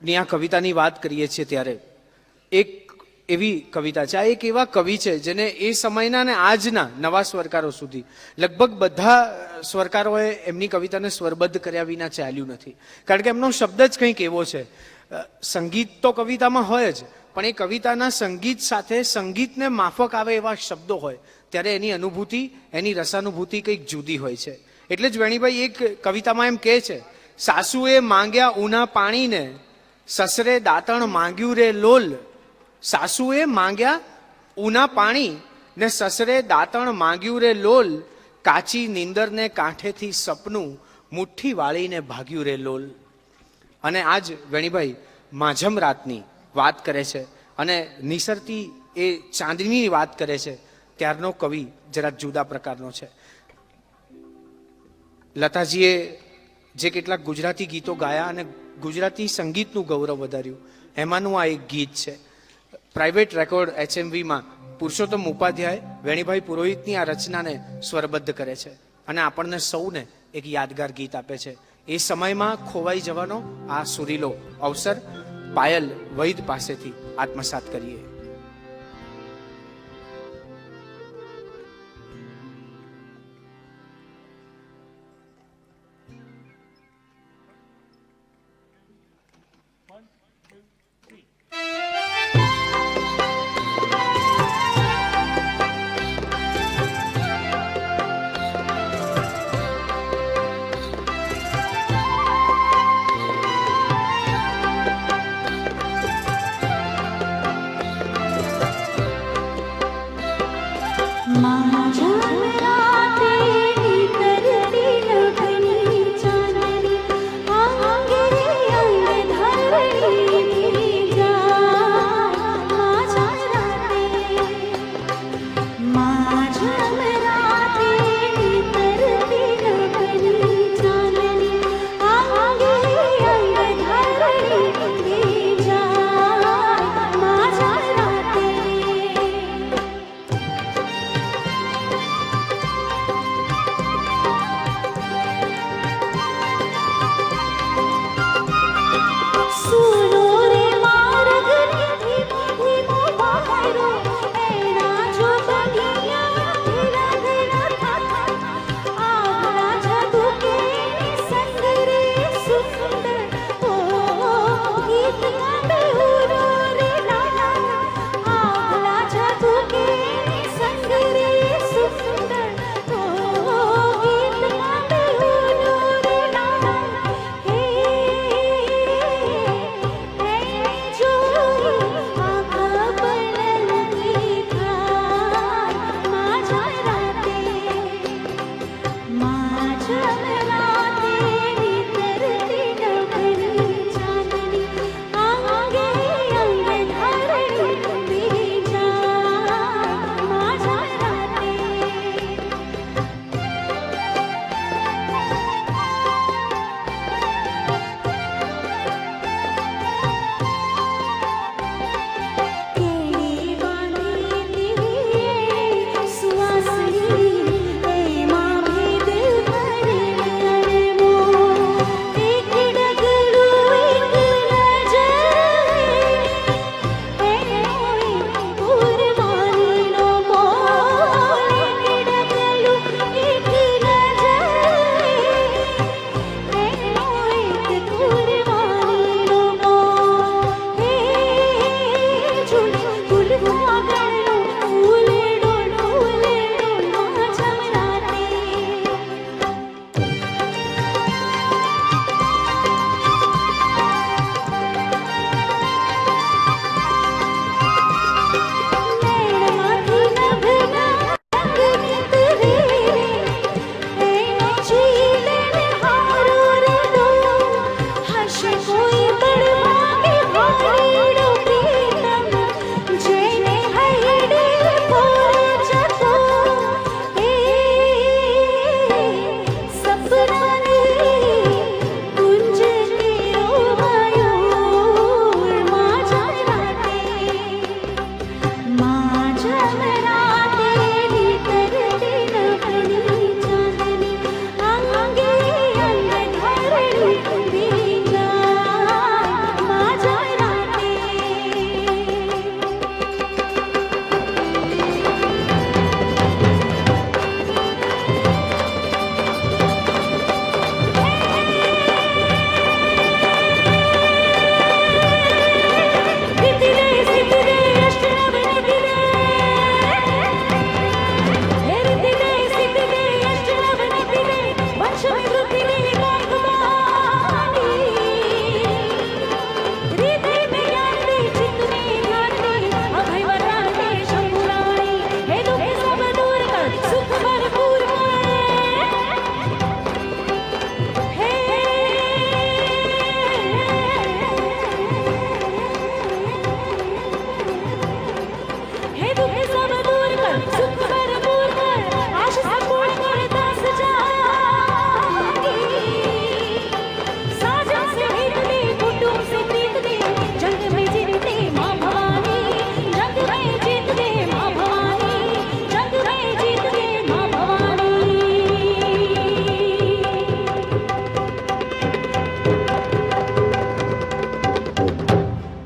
ની આ કવિતાની વાત કરીએ છીએ ત્યારે એક એવી કવિતા છે, આ એક એવા કવિ છે જેને એ સમયના અને આજના નવા સ્વરકારો સુધી લગભગ બધા સ્વરકારોએ એમની કવિતાને સ્વરબદ્ધ કર્યા વિના ચાલ્યું નથી. કારણ કે એમનો શબ્દ જ કંઈક એવો છે. સંગીત તો કવિતામાં હોય જ, પણ એ કવિતાના સંગીત સાથે સંગીતને માફક આવે એવા શબ્દો હોય ત્યારે એની અનુભૂતિ, એની રસાનુભૂતિ કંઈક જુદી હોય છે. એટલે જ વેણીભાઈ એક કવિતામાં એમ કહે છે, સાસુએ માંગ્યા ઉના પાણીને, સસરે દાંતણ માંગ્યું રે લોલ. સાસુએ માંગ્યા ઉના પાણી ને સસરે દાંતણ માંગ્યું રે લોલ. કાચી નીંદરને કાંઠેથી સપનું મુઠ્ઠી વાળીને ભાગ્યું રે લોલ. અને આજ વેણીભાઈ માઝમ રાતની વાત કરે છે અને નિસરતી એ ચાંદનીની વાત કરે છે. ત્યારનો કવિ જરાક જુદા પ્રકારનો છે. લતાજીએ જે કેટલાક ગુજરાતી ગીતો ગાયા અને ગુજરાતી સંગીતનું ગૌરવ વધાર્યું, એમાંનું આ એક ગીત છે. પ્રાઇવેટ રેકોર્ડ HMVમાં પુરુષોત્તમ ઉપાધ્યાય વેણીભાઈ પુરોહિતની આ રચનાને સ્વરબદ્ધ કરે છે અને આપણને સૌને એક યાદગાર ગીત આપે છે. એ સમયમાં ખોવાઈ જવાનો આ સુરીલો અવસર પાયલ વૈદ પાસેથી આત્મસાત કરીએ.